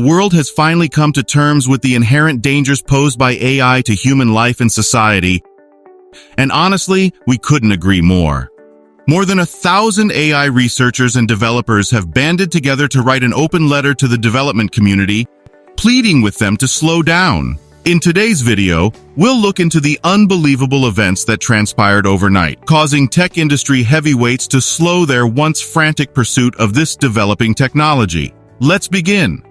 world has finally come to terms with the inherent dangers posed by AI to human life and society. And honestly, we couldn't agree more. More than 1,000 AI researchers and developers have banded together to write an open letter to the development community, pleading with them to slow down. In today's video, we'll look into the unbelievable events that transpired overnight, causing tech industry heavyweights to slow their once frantic pursuit of this developing technology. Let's begin.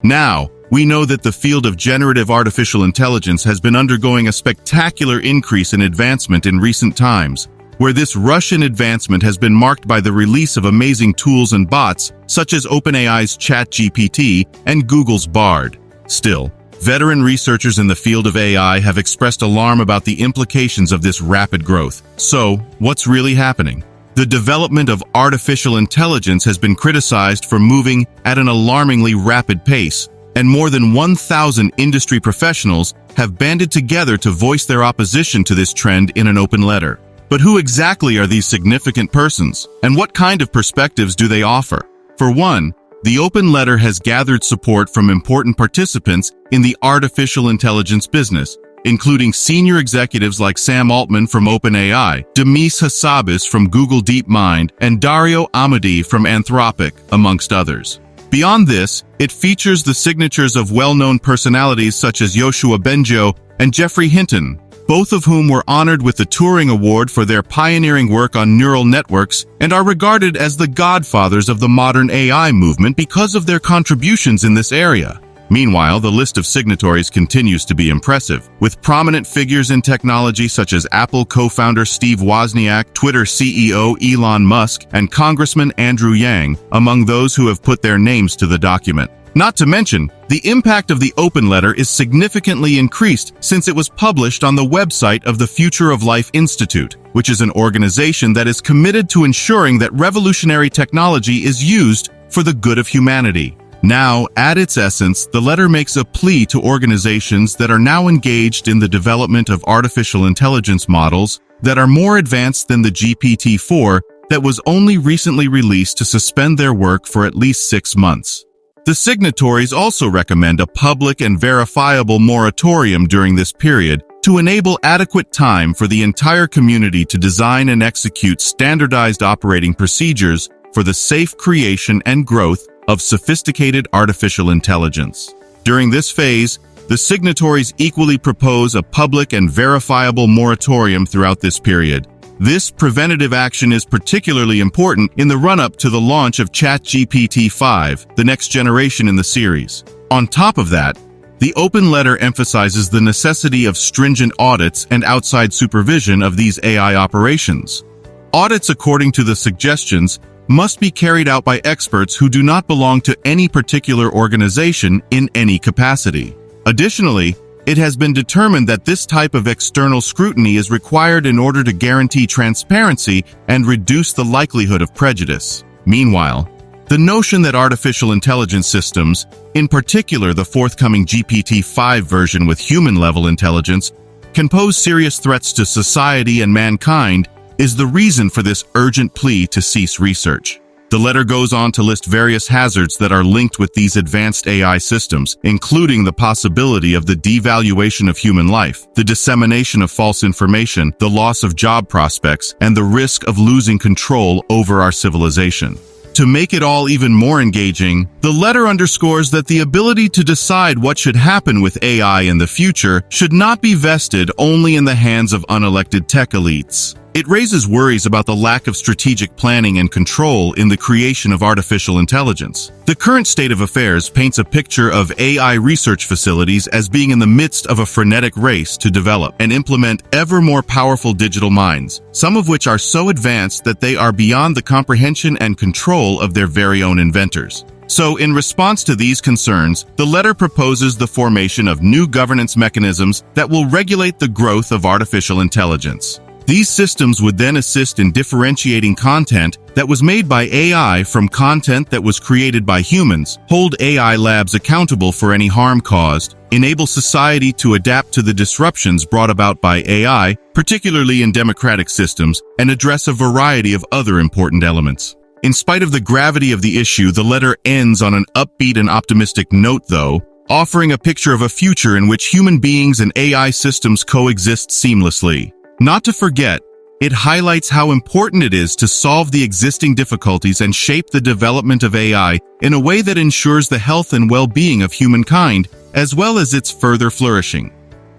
Now, we know that the field of generative artificial intelligence has been undergoing a spectacular increase in advancement in recent times, where this rush in advancement has been marked by the release of amazing tools and bots, such as OpenAI's ChatGPT and Google's Bard. Still, veteran researchers in the field of AI have expressed alarm about the implications of this rapid growth. So, what's really happening? The development of artificial intelligence has been criticized for moving at an alarmingly rapid pace, and more than 1,000 industry professionals have banded together to voice their opposition to this trend in an open letter. But who exactly are these significant persons, and what kind of perspectives do they offer? For one, the open letter has gathered support from important participants in the artificial intelligence business, including senior executives like Sam Altman from OpenAI, Demis Hassabis from Google DeepMind, and Dario Amodei from Anthropic, amongst others. Beyond this, it features the signatures of well-known personalities such as Yoshua Bengio and Geoffrey Hinton, both of whom were honored with the Turing Award for their pioneering work on neural networks and are regarded as the godfathers of the modern AI movement because of their contributions in this area. Meanwhile, the list of signatories continues to be impressive, with prominent figures in technology such as Apple co-founder Steve Wozniak, Twitter CEO Elon Musk, and Congressman Andrew Yang among those who have put their names to the document. Not to mention, the impact of the open letter is significantly increased since it was published on the website of the Future of Life Institute, which is an organization that is committed to ensuring that revolutionary technology is used for the good of humanity. Now, at its essence, the letter makes a plea to organizations that are now engaged in the development of artificial intelligence models that are more advanced than the GPT-4 that was only recently released to suspend their work for at least 6 months. The signatories also recommend a public and verifiable moratorium during this period to enable adequate time for the entire community to design and execute standardized operating procedures for the safe creation and growth of sophisticated artificial intelligence. During this phase, the signatories equally propose a public and verifiable moratorium throughout this period. This preventative action is particularly important in the run-up to the launch of GPT-5, the next generation in the series. On top of that, the open letter emphasizes the necessity of stringent audits and outside supervision of these AI operations. Audits, according to the suggestions, must be carried out by experts who do not belong to any particular organization in any capacity. Additionally, it has been determined that this type of external scrutiny is required in order to guarantee transparency and reduce the likelihood of prejudice. Meanwhile, the notion that artificial intelligence systems, in particular the forthcoming GPT-5 version with human-level intelligence, can pose serious threats to society and mankind is the reason for this urgent plea to cease research. The letter goes on to list various hazards that are linked with these advanced AI systems, including the possibility of the devaluation of human life, the dissemination of false information, the loss of job prospects, and the risk of losing control over our civilization. To make it all even more engaging, the letter underscores that the ability to decide what should happen with AI in the future should not be vested only in the hands of unelected tech elites. It raises worries about the lack of strategic planning and control in the creation of artificial intelligence. The current state of affairs paints a picture of AI research facilities as being in the midst of a frenetic race to develop and implement ever more powerful digital minds, some of which are so advanced that they are beyond the comprehension and control of their very own inventors. So, in response to these concerns, the letter proposes the formation of new governance mechanisms that will regulate the growth of artificial intelligence. These systems would then assist in differentiating content that was made by AI from content that was created by humans, hold AI labs accountable for any harm caused, enable society to adapt to the disruptions brought about by AI, particularly in democratic systems, and address a variety of other important elements. In spite of the gravity of the issue, the letter ends on an upbeat and optimistic note, though, offering a picture of a future in which human beings and AI systems coexist seamlessly. Not to forget, it highlights how important it is to solve the existing difficulties and shape the development of AI in a way that ensures the health and well-being of humankind, as well as its further flourishing.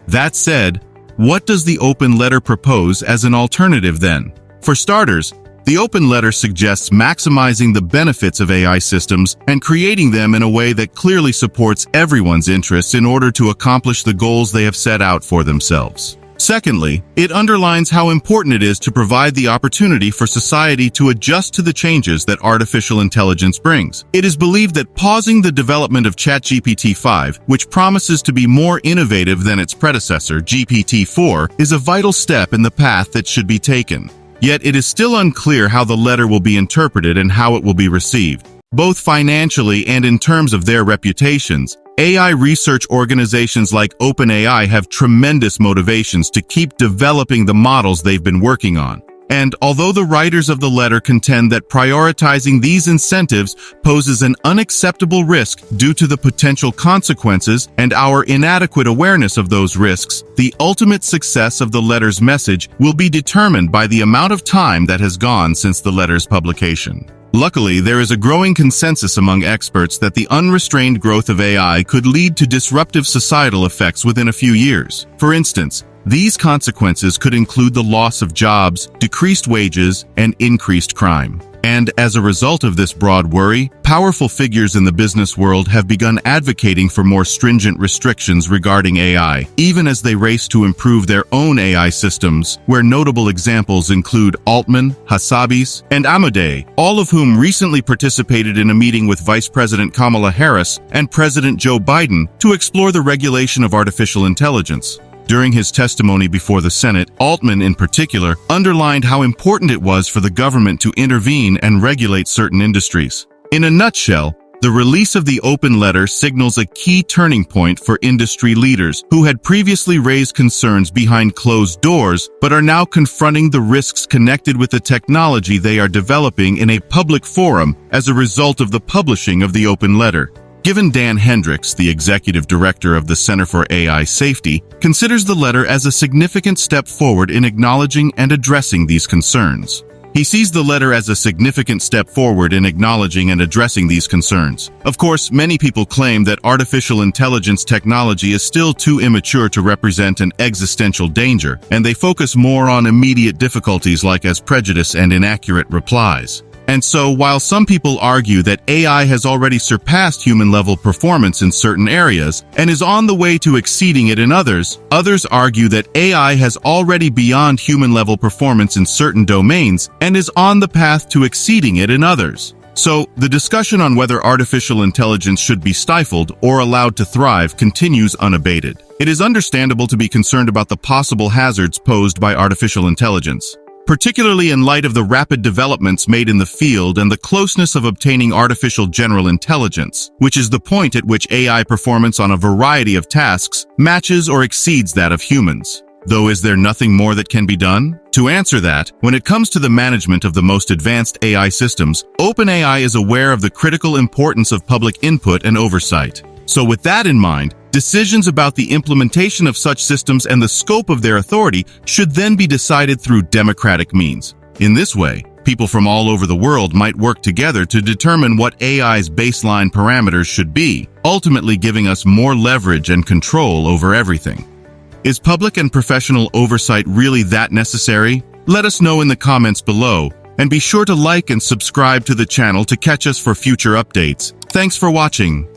That said, what does the open letter propose as an alternative then? For starters, the open letter suggests maximizing the benefits of AI systems and creating them in a way that clearly supports everyone's interests in order to accomplish the goals they have set out for themselves. Secondly, it underlines how important it is to provide the opportunity for society to adjust to the changes that artificial intelligence brings. It is believed that pausing the development of GPT-5, which promises to be more innovative than its predecessor, GPT-4, is a vital step in the path that should be taken. Yet it is still unclear how the letter will be interpreted and how it will be received. Both financially and in terms of their reputations, AI research organizations like OpenAI have tremendous motivations to keep developing the models they've been working on. And although the writers of the letter contend that prioritizing these incentives poses an unacceptable risk due to the potential consequences and our inadequate awareness of those risks, the ultimate success of the letter's message will be determined by the amount of time that has gone since the letter's publication. Luckily, there is a growing consensus among experts that the unrestrained growth of AI could lead to disruptive societal effects within a few years. For instance, these consequences could include the loss of jobs, decreased wages, and increased crime. And as a result of this broad worry, powerful figures in the business world have begun advocating for more stringent restrictions regarding AI, even as they race to improve their own AI systems, where notable examples include Altman, Hassabis, and Amadei, all of whom recently participated in a meeting with Vice President Kamala Harris and President Joe Biden to explore the regulation of artificial intelligence. During his testimony before the Senate, Altman in particular underlined how important it was for the government to intervene and regulate certain industries. In a nutshell, the release of the open letter signals a key turning point for industry leaders who had previously raised concerns behind closed doors but are now confronting the risks connected with the technology they are developing in a public forum as a result of the publishing of the open letter. Given Dan Hendricks, the executive director of the Center for AI Safety, considers the letter as a significant step forward in acknowledging and addressing these concerns. He sees the letter as a significant step forward in acknowledging and addressing these concerns. Of course, many people claim that artificial intelligence technology is still too immature to represent an existential danger, and they focus more on immediate difficulties like as prejudice and inaccurate replies. And so, while some people argue that AI has already surpassed human-level performance in certain areas and is on the way to exceeding it in others, others argue that AI has already beyond human-level performance in certain domains and is on the path to exceeding it in others. So, the discussion on whether artificial intelligence should be stifled or allowed to thrive continues unabated. It is understandable to be concerned about the possible hazards posed by artificial intelligence, particularly in light of the rapid developments made in the field and the closeness of obtaining artificial general intelligence, which is the point at which AI performance on a variety of tasks matches or exceeds that of humans. Though, is there nothing more that can be done? To answer that, when it comes to the management of the most advanced AI systems, OpenAI is aware of the critical importance of public input and oversight. So with that in mind, decisions about the implementation of such systems and the scope of their authority should then be decided through democratic means. In this way, people from all over the world might work together to determine what AI's baseline parameters should be, ultimately giving us more leverage and control over everything. Is public and professional oversight really that necessary? Let us know in the comments below, and be sure to like and subscribe to the channel to catch us for future updates. Thanks for watching.